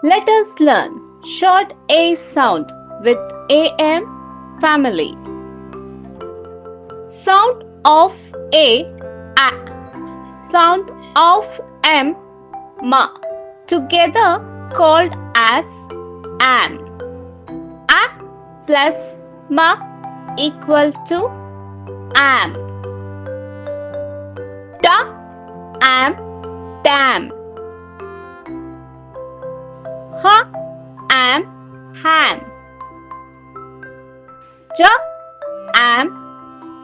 Let us learn short A sound with AM family. Sound of A, A. Sound of M, Ma. Together called as am. A plus Ma equal to am. Da, am, dam. Ha, am, ham. Ja, am,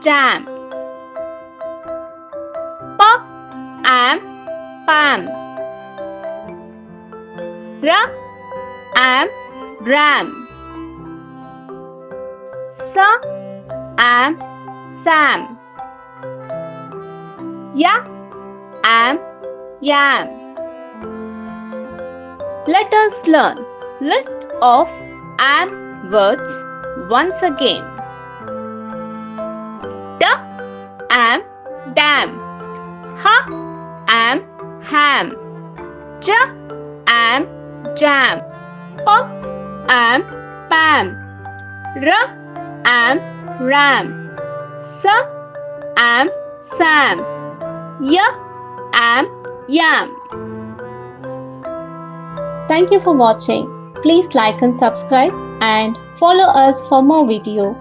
jam. Pa, am, pam. Ra, am, ram. Sa, am, sam. Ya, am, yam. Let us learn list of am words once again. Da, am, dam. Ha, am, ham. Ja, am, jam. Pa, am, pam. Ra, am, ram. Sa, am, sam. Ya, am, yam. Thank you for watching. Please like and subscribe and follow us for more video.